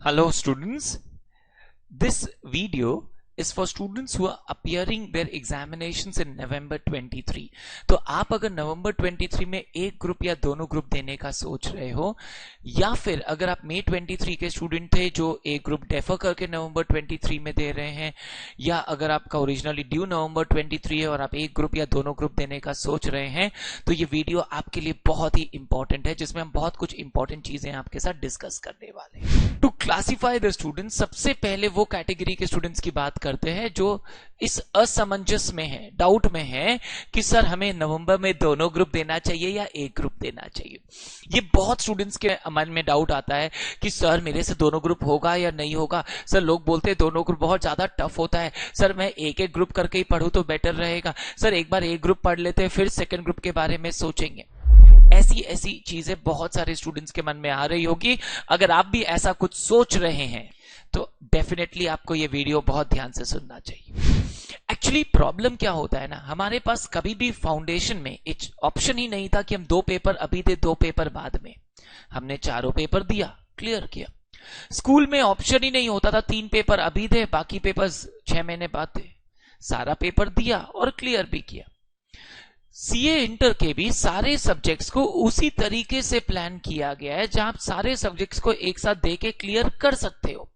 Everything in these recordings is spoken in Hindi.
Hello students, this video is for students who are appearing their examinations in November 23. तो आप अगर नवंबर 23 में एक ग्रुप या दोनों ग्रुप देने का सोच रहे हो, या फिर अगर आप मई 23 के स्टूडेंट थे जो एक ग्रुप डेफर करके नवंबर 23 में दे रहे हैं, या अगर आपका ओरिजिनली ड्यू नवंबर 23 है और आप एक ग्रुप या दोनों ग्रुप देने का सोच रहे हैं, तो ये वीडियो आपके लिए बहुत ही इंपॉर्टेंट है, जिसमें हम बहुत कुछ इंपॉर्टेंट चीजें आपके साथ डिस्कस करने वाले हैं। टू क्लासिफाई द स्टूडेंट्स, सबसे पहले वो कैटेगरी के स्टूडेंट्स की बात करते हैं जो इस असमंजस में है, डाउट में है कि सर हमें नवंबर में दोनों ग्रुप देना चाहिए या एक ग्रुप देना चाहिए। ये बहुत स्टूडेंट्स के मन में डाउट आता है कि सर मेरे से दोनों ग्रुप होगा या नहीं होगा। सर लोग बोलते हैं दोनों ग्रुप बहुत ज्यादा टफ होता है, सर मैं एक एक ग्रुप करके ही पढ़ूं तो बेटर रहेगा। सर एक बार एक ग्रुप पढ़ लेते हैं फिर सेकंड ग्रुप के बारे में सोचेंगे। ऐसी चीजें बहुत सारे स्टूडेंट्स के मन में आ रही होगी। अगर आप भी ऐसा कुछ सोच रहे हैं तो डेफिनेटली आपको ये वीडियो बहुत ध्यान से सुनना चाहिए। एक्चुअली प्रॉब्लम क्या होता है ना, हमारे पास कभी भी फाउंडेशन में ऑप्शन ही नहीं था कि हम 2 पेपर अभी दे 2 पेपर बाद में। हमने चारों पेपर दिया, क्लियर किया। स्कूल में ऑप्शन ही नहीं होता था 3 पेपर अभी दे बाकी पेपर्स 6 महीने बाद दे। सारा पेपर दिया और क्लियर भी किया। सीए इंटर के भी सारे सब्जेक्ट्स को उसी तरीके से प्लान किया गया है जहां आप सारे सब्जेक्ट्स को एक साथ दे के क्लियर कर सकते हो।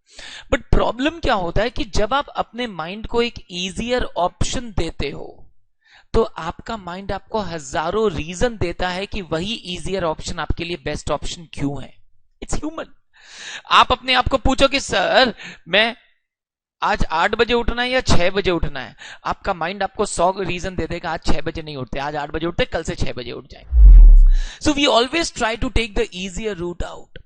बट प्रॉब्लम क्या होता है कि जब आप अपने माइंड को एक इजियर ऑप्शन देते हो तो आपका माइंड आपको हजारों रीजन देता है कि वही इजियर ऑप्शन आपके लिए बेस्ट ऑप्शन क्यों है। It's human. आप अपने आप को पूछो कि सर मैं आज 8 बजे उठना है या 6 बजे उठना है, आपका माइंड आपको 100 रीजन दे देगा। आज 6 बजे नहीं उठते, आज 8 बजे उठते, कल से 6 बजे उठ जाए। So we always try to take the easier route out.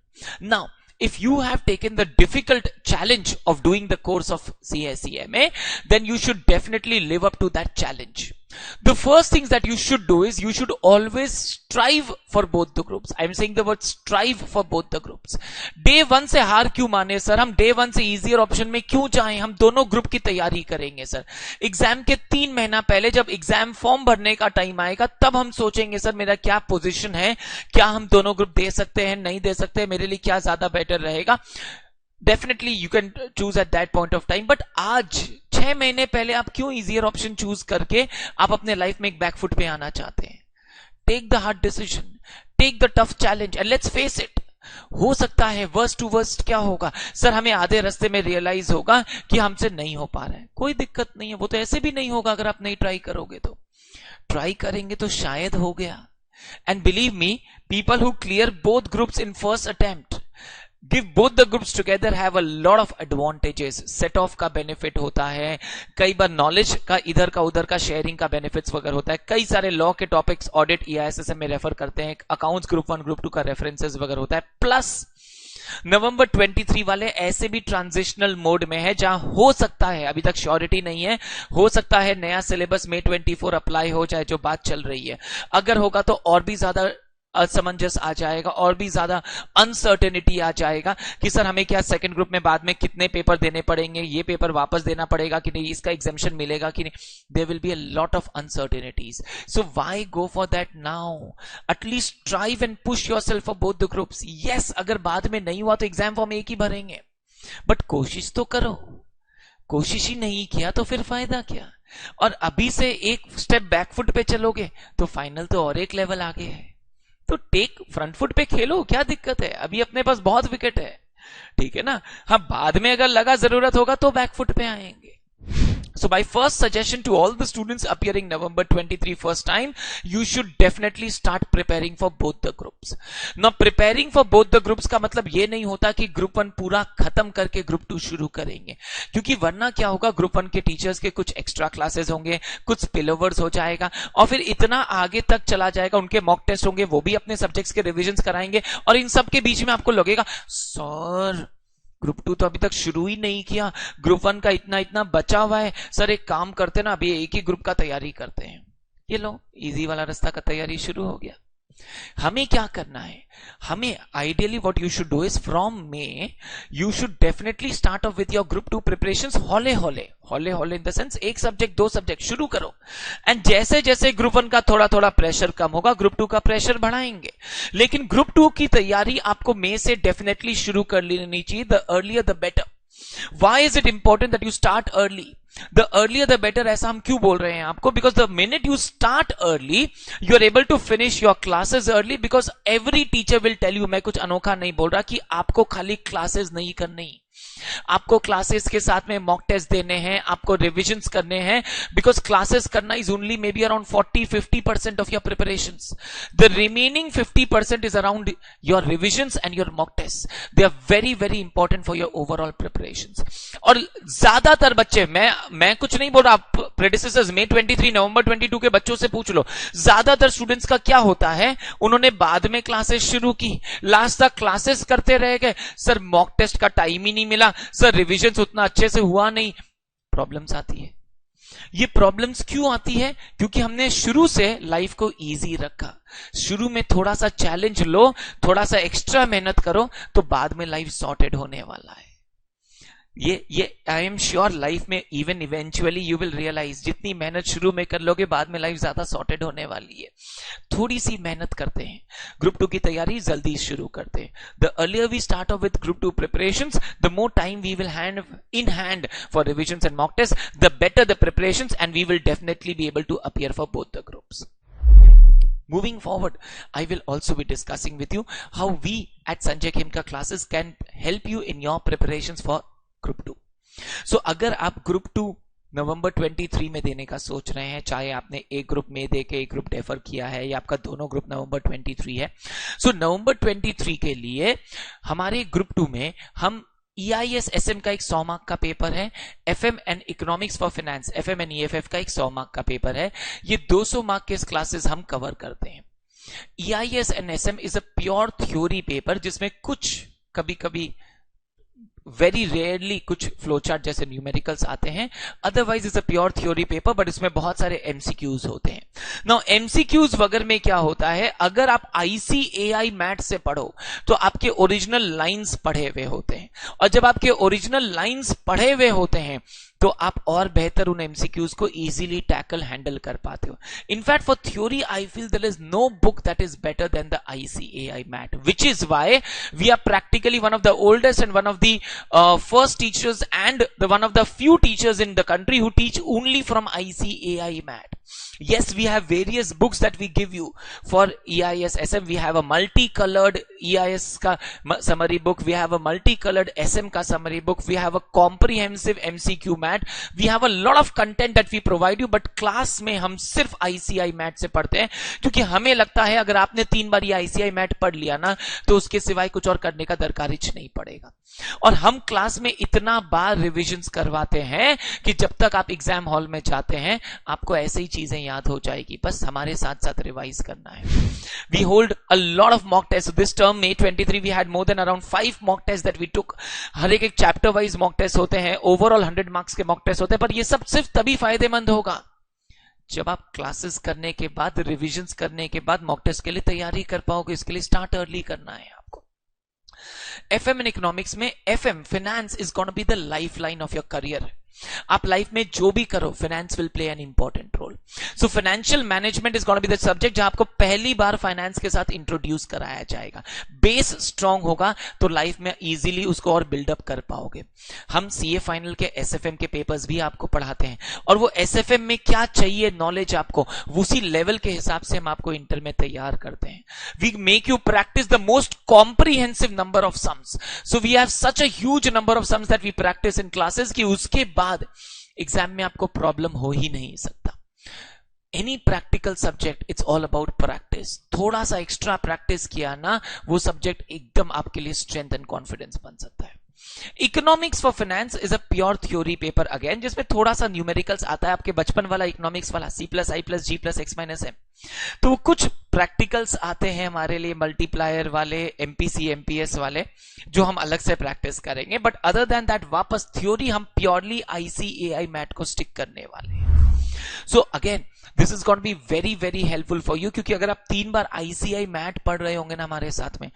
Now if you have taken the difficult challenge of doing the course of CSEMA, then you should definitely live up to that challenge. The first things that you should do is you should always strive for both the groups. I am saying the word strive for both the groups. Day 1 से हार क्यों माने सर, हम Day 1 से easier ऑप्शन में क्यों जाएं, हम दोनों ग्रुप की तैयारी करेंगे सर। एग्जाम के 3 महीना पहले जब एग्जाम फॉर्म भरने का टाइम आएगा तब हम सोचेंगे सर मेरा क्या पोजीशन है, क्या हम दोनों ग्रुप दे सकते हैं, नहीं दे सकते, मेरे लिए क्या ज्यादा बेटर रहेगा। Definitely you can choose at that point of time. But आज 6 महीने पहले आप क्यों इजियर ऑप्शन चूज करके आप अपने लाइफ में एक बैकफुट पे आना चाहते हैं। Take the hard decision, take the tough challenge and let's face it. हो सकता है वर्स्ट टू वर्स्ट क्या होगा, सर हमें आधे रास्ते में रियलाइज होगा कि हमसे नहीं हो पा रहा है। कोई दिक्कत नहीं है, वो तो ऐसे भी नहीं होगा अगर आप नहीं ट्राई करोगे। तो ट्राई करेंगे तो शायद हो गया। And believe me, people who clear both groups in first attempt give both the groups together have a lot of advantages. set off का बेनिफिट होता है, कई बार नॉलेज का इधर का उधर का शेयरिंग का बेनिफिट्स वगैरह होता है, कई सारे लॉ के टॉपिक्स ऑडिट EISSM में रेफर करते हैं, अकाउंट्स ग्रुप 1 ग्रुप 2 का रेफरेंसेस वगैरह होता है। प्लस नवंबर 23 वाले ऐसे भी ट्रांजिशनल मोड में है जहां हो सकता है, अभी तक श्योरिटी नहीं है, हो सकता है नया सिलेबस में 24 अप्लाई हो जाए, जो बात चल रही है। अगर होगा तो और भी ज्यादा असमंजस आ जाएगा और भी ज्यादा अनसर्टेनिटी आ जाएगा कि सर हमें क्या सेकंड ग्रुप में बाद में कितने पेपर देने पड़ेंगे, ये पेपर वापस देना पड़ेगा कि नहीं, इसका एग्जाम्शन मिलेगा कि नहीं। There will be a lot of uncertainties. So why go for that now? At least strive and push yourself for both the groups. Yes, अगर बाद में नहीं हुआ तो एग्जाम फॉर्म एक ही भरेंगे, बट कोशिश तो करो। कोशिश ही नहीं किया तो फिर फायदा क्या। और अभी से एक स्टेप बैकफुट पे चलोगे तो फाइनल तो और एक लेवल आगे है। तो टेक फ्रंट फुट पे खेलो, क्या दिक्कत है, अभी अपने पास बहुत विकेट है, ठीक है ना। हाँ, बाद में अगर लगा जरूरत होगा तो बैकफुट पे आएंगे। So my first suggestion to all the students appearing November 23 first time, you should definitely start preparing for both the groups. Now preparing for both the groups का मतलब ये नहीं होता कि ग्रुप 1 पूरा खत्म करके ग्रुप 2 शुरू करेंगे, क्योंकि वरना क्या होगा, ग्रुप 1 के टीचर्स के कुछ एक्स्ट्रा क्लासेस होंगे, कुछ स्पिलओवर्स हो जाएगा और फिर इतना आगे तक चला जाएगा, उनके मॉक टेस्ट होंगे, वो भी अपने सब्जेक्ट्स के रिविजन कराएंगे और इन सब के बीच में आपको लगेगा सर ग्रुप 2 तो अभी तक शुरू ही नहीं किया, ग्रुप 1 का इतना बचा हुआ है, सर एक काम करते ना अभी एक ही ग्रुप का तैयारी करते हैं। ये लो इजी वाला रास्ता का तैयारी शुरू हो गया। हमें क्या करना है, हमें ideally what you should do is from may you should definitely start off with your group 2 preparations हौले हौले इन द सेंस एक सब्जेक्ट 2 सब्जेक्ट शुरू करो, एंड जैसे जैसे ग्रुप 1 का थोड़ा थोड़ा प्रेशर कम होगा ग्रुप 2 का प्रेशर बढ़ाएंगे। लेकिन ग्रुप 2 की तैयारी आपको मई से डेफिनेटली शुरू कर लेनी चाहिए, the earlier the better. Why is it important that you start early? The earlier the better, ऐसा हम क्यों बोल रहे हैं आपको? Because the minute you start early, you are able to finish your classes early, because every teacher will tell you, मैं कुछ अनोखा नहीं बोल रहा, कि आपको खाली क्लासेस नहीं करनी, आपको क्लासेस के साथ में मॉक टेस्ट देने हैं, आपको रिविजन्स करने हैं, बिकॉज क्लासेस करना is only may be around 40-50% of your preparations. The remaining 50% is around your revisions and your mock test. They are very very important for your overall preparations. और ज्यादातर बच्चे, मैं कुछ नहीं बोल रहा, प्रेडिसेसर्स मई 23 नवंबर 22 के बच्चों से पूछ लो, ज्यादातर स्टूडेंट्स का क्या होता है, उन्होंने बाद में क्लासेस शुरू की, लास्ट तक क्लासेस करते रह गए, सर मॉक टेस्ट का टाइम ही नहीं मिला, सर रिविजन्स उतना अच्छे से हुआ नहीं। प्रॉब्लम्स आती है। ये प्रॉब्लम्स क्यों आती है? क्योंकि हमने शुरू से लाइफ को इजी रखा। शुरू में थोड़ा सा चैलेंज लो, थोड़ा सा एक्स्ट्रा मेहनत करो, तो बाद में लाइफ सॉर्टेड होने वाला है। ये आई एम श्योर लाइफ में even eventually you will realise, जितनी मेहनत शुरू में कर लोगे बाद में लाइफ ज्यादा सॉर्टेड होने वाली है। थोड़ी सी मेहनत करते हैं, ग्रुप 2 की तैयारी जल्दी शुरू करते हैं। The earlier we start off with group 2 preparations, the more time we will hand in hand for revisions and mock test, the better the preparations, and we will definitely be able to appear for both the groups. Moving forward, I will also be discussing with you how we at Sanjay Khemka classes can help you in your preparations for Group 2. So अगर आप Group 2 नवंबर 23 में देने का सोच रहे हैं, चाहे आपने एक ग्रुप में दे के एक ग्रुप डेफर किया है या आपका दोनों ग्रुप नवंबर 23 है, सो नवंबर 23 के लिए हमारे ग्रुप 2 में हम EIS SM का एक 100 मार्क का पेपर है, FM and economics for finance FM and EFF का एक 100 मार्क का पेपर है। ये 200 मार्क के क्लासेस हम कवर करते हैं। EIS and SM is a pure theory paper, जिसमें कुछ कभी कभी वेरी रेयरली कुछ फ्लोचार्ट जैसे न्यूमेरिकल्स आते हैं, otherwise is a pure theory paper, but इसमें बहुत सारे एमसीक्यूज होते हैं। नाउ एमसीक्यूज वगैरह में क्या होता है, अगर आप ICAI मैथ से पढ़ो तो आपके ओरिजिनल लाइंस पढ़े हुए होते हैं, और जब आपके ओरिजिनल लाइंस पढ़े हुए होते हैं तो आप और बेहतर उन एमसीक्यूज को इजीली टैकल हैंडल कर पाते हो। In fact for theory I feel there is no book that is better than the ICAI math, which is why we are practically one of the oldest and one of the first teachers and one of the few teachers in the country who teach only from ICAI math. Yes, we have various books that we give you for EIS SM. We have a multicolored EIS ka summary book, we have a multicolored SM ka summary book, we have a comprehensive MCQ math, we have a lot of content that we provide you, but class में हम सिर्फ ICAI math से पढ़ते हैं, क्योंकि हमें लगता है अगर आपने 3 बार ये ICAI math पढ़ लिया ना तो उसके सिवाय कुछ और करने का दरकार ही नहीं पड़ेगा। और हम क्लास में इतना बार रिविजन्स करवाते हैं कि जब तक आप एग्जाम हॉल में जाते हैं आपको ऐसे ही चीजें याद हो जाएगी, बस हमारे साथ साथ रिवाइज करना है। We hold a lot of mock tests. This term May 23 we had more than around 5 mock tests that we took. हर एक चैप्टर वाइज मॉक टेस्ट होते हैं, ओवरऑल 100 मार्क्स के मॉक टेस्ट होते हैं, पर ये सब सिर्फ तभी फायदेमंद होगा जब आप क्लासेस करने के बाद, रिविजन्स करने के बाद मॉक टेस्ट के लिए तैयारी कर पाओगे। इसके लिए स्टार्ट अर्ली करना है आपको। FM इन इकोनॉमिक्स में FM finance is gonna be the lifeline of your career. आप लाइफ में जो भी करो finance will play an important role. So financial management is gonna be the subject जहां आपको पहली बार फाइनेंस के साथ इंट्रोड्यूस कराया जाएगा। बेस स्ट्रांग होगा तो लाइफ में इजीली उसको और बिल्डअप कर पाओगे। हम CA फाइनल के SFM के पेपर्स भी आपको पढ़ाते हैं, और वो SFM में क्या चाहिए नॉलेज आपको, उसी लेवल के हिसाब से हम आपको इंटर में तैयार करते हैं। We make you practice the most comprehensive number of sums. So we have such a huge number of sums that we practice in classes कि उसके बाद एग्जाम में आपको प्रॉब्लम हो ही नहीं सकता। Any practical subject it's all about practice. थोड़ा सा एक्स्ट्रा प्रैक्टिस किया ना, वो सब्जेक्ट एकदम आपके लिए स्ट्रेंथ एंड कॉन्फिडेंस बन सकता है। Economics for finance is a pure theory paper again, जिसमें थोड़ा सा न्यूमेरिकल्स आता है, आपके बचपन वाला इकोनॉमिक्स वाला C+I+G+X-M। तो कुछ प्रैक्टिकल्स आते हैं हमारे लिए, मल्टीप्लायर वाले, MPC MPS वाले, जो हम अलग से प्रैक्टिस करेंगे, बट अदर देन दैट वापस थ्योरी हम प्योरली ICAI मैथ को स्टिक करने वाले हैं। So again this is going to be very very helpful for you, क्योंकि अगर आप 3 बार आईसीआई मैट पढ़ रहे होंगे ना हमारे साथ में,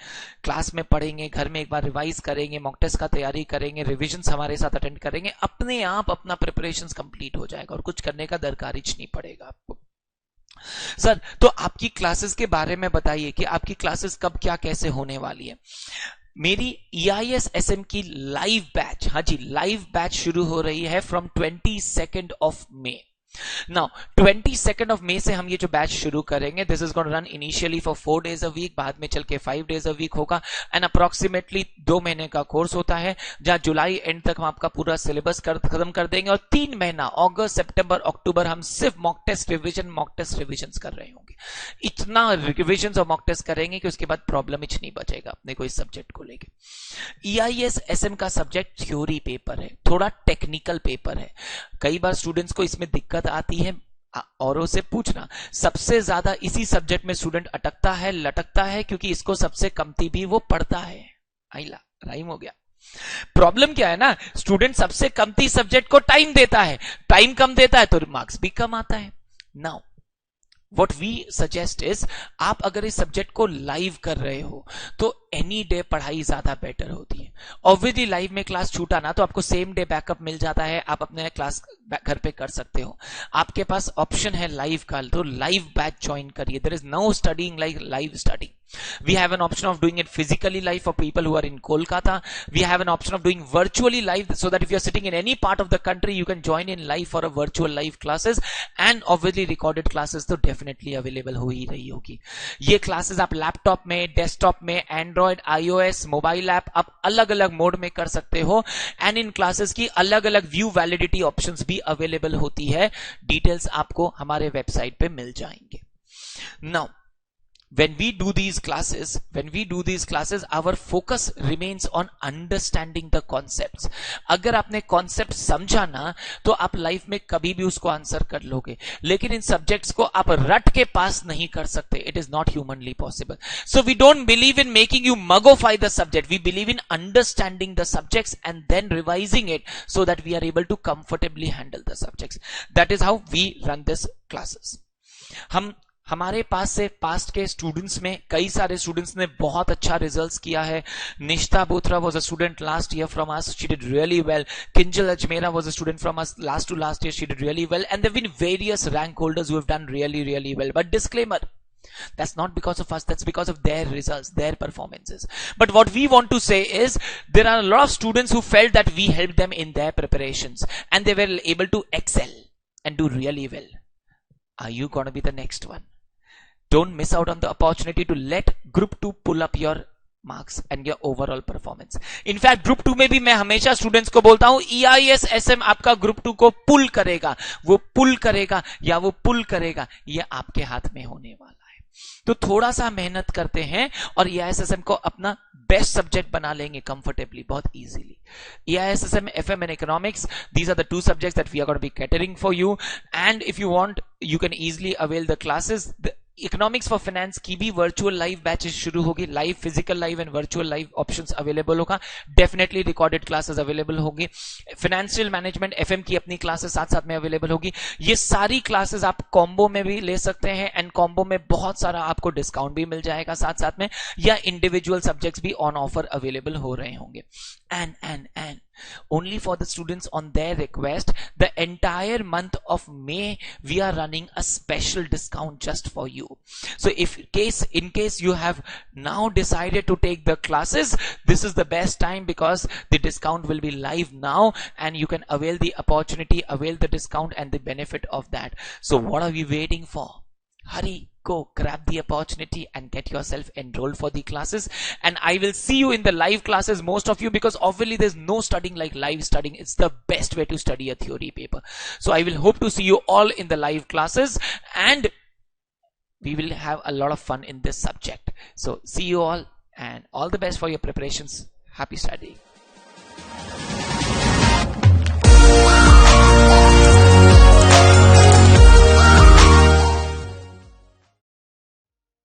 क्लास में पढ़ेंगे, घर में एक बार रिवाइज करेंगे, मॉक टेस्ट का तैयारी करेंगे, रिविजन्स हमारे साथ अटेंड करेंगे, अपने आप अपना प्रिपरेशंस कंप्लीट हो जाएगा और कुछ करने का दरकार ही नहीं पड़ेगा आपको। सर तो आपकी क्लासेस के बारे में बताइए कि आपकी क्लासेस कब क्या कैसे होने वाली है। मेरी EISSM की लाइव बैच, हाँ जी लाइव बैच शुरू हो रही है फ्रॉम 22 ऑफ मे। नाउ 22 मई से हम ये जो बैच शुरू करेंगे, this is going to run initially for 4 days a week, बाद में चल के 5 डेज अ वीक होगा, एंड अप्रोक्सीमेटली 2 महीने का कोर्स होता है, जहां जुलाई एंड तक हम आपका पूरा सिलेबस खत्म कर देंगे और 3 महीना अगस्त सितंबर अक्टूबर हम सिर्फ मॉक टेस्ट रिविजन कर रहे होंगे। इतना रिविजन और मॉक टेस्ट करेंगे कि उसके बाद प्रॉब्लम ही नहीं बचेगा अपने को इस सब्जेक्ट को लेके। EISSM का सब्जेक्ट थ्योरी पेपर है, थोड़ा टेक्निकल पेपर है। कई बार स्टूडेंट्स को इसमें दिक्कत आती है, औरों से पूछना, सबसे ज्यादा इसी सब्जेक्ट में स्टूडेंट अटकता है लटकता है, क्योंकि इसको सबसे कमती भी वो पढ़ता है। आइला राइम हो गया। प्रॉब्लम क्या है ना, स्टूडेंट सबसे कमती सब्जेक्ट को टाइम देता है, टाइम कम देता है तो मार्क्स भी कम आता है। Now What we suggest is, आप अगर इस सब्जेक्ट को लाइव कर रहे हो तो एनी डे पढ़ाई ज्यादा बेटर होती है। ऑब्वियसली लाइव में क्लास छूटा ना तो आपको सेम डे बैकअप मिल जाता है, आप अपने क्लास घर पे कर सकते हो। आपके पास ऑप्शन है लाइव का, तो लाइव बैच ज्वाइन करिए। There is no studying like live study. We have an option of doing it physically live for people who are in Kolkata. We have an option of doing virtually live, so that if you're sitting in any part of the country, you can join in live for a virtual live classes, and obviously recorded classes तो definitely available हो ही रही होगी। ये classes आप लैपटॉप में, डेस्कटॉप में, एंड्रॉइड, iOS, मोबाइल ऐप आप अलग अलग मोड में कर सकते हो, एंड इन क्लासेस की अलग अलग व्यू वैलिडिटी ऑप्शंस भी अवेलेबल होती है। डिटेल्स आपको हमारे वेबसाइट पे मिल जाएंगे। Now when we do these classes, our focus remains on understanding the concepts. अगर आपने कॉन्सेप्ट समझा ना तो आप लाइफ में कभी भी उसको आंसर कर लोगे, लेकिन इन सब्जेक्ट्स को आप रट के पास नहीं कर सकते। It is not humanly possible. So we don't believe in making you mugify the subject, we believe in understanding the subjects and then revising it so that we are able to comfortably handle the subjects. That is how we run this classes. हमारे पास से पास्ट के स्टूडेंट्स में कई सारे स्टूडेंट्स ने बहुत अच्छा रिजल्ट्स किया है। Nishtha Bothra was a student last year from us, she did really well. Kinjal Ajmera was a student from us last to last year, she did really well, and there have been various rank holders who have done really well. But disclaimer, that's not because of us, that's because of their results, their performances. But what we want to say is, there are a lot of students who felt that we helped them in their preparations and they were able to excel and do really well. Are you going to be the next one? Don't miss out on the opportunity to let group 2 pull up your marks and your overall performance. In fact, group 2 में भी मैं हमेशा स्टूडेंट्स को बोलता हूं, EISSM आपका ग्रुप 2 को पुल करेगा, वो पुल करेगा या वो पुल करेगा, ये आपके हाथ में होने वाला है। तो थोड़ा सा मेहनत करते हैं और EISSM को अपना बेस्ट सब्जेक्ट बना लेंगे कंफर्टेबली, बहुत easily. EISSM, FM and economics, these are the 2 subjects that we are going to be catering for you, and if you want, you can easily avail the classes. Economics for finance की भी वर्चुअल लाइव बैचेस शुरू होगी, live, physical live and virtual live options available होगा। डेफिनेटली रिकॉर्डेड क्लासेस अवेलेबल होगी। फाइनेंशियल मैनेजमेंट FM की अपनी क्लासेस साथ साथ में अवेलेबल होगी। ये सारी क्लासेस आप कॉम्बो में भी ले सकते हैं, एंड कॉम्बो में बहुत सारा आपको डिस्काउंट भी मिल जाएगा साथ साथ में, या इंडिविजुअल सब्जेक्ट्स भी ऑन ऑफर अवेलेबल हो रहे होंगे। And only for the students on their request, the entire month of May we are running a special discount just for you. So in case you have now decided to take the classes, this is the best time, because the discount will be live now and you can avail the opportunity, avail the discount and the benefit of that. So what are we waiting for? Hurry, go grab the opportunity and get yourself enrolled for the classes, and I will see you in the live classes, most of you, because obviously there's no studying like live studying. It's the best way to study a theory paper. So I will hope to see you all in the live classes, and we will have a lot of fun in this subject. So see you all, and all the best for your preparations. Happy studying.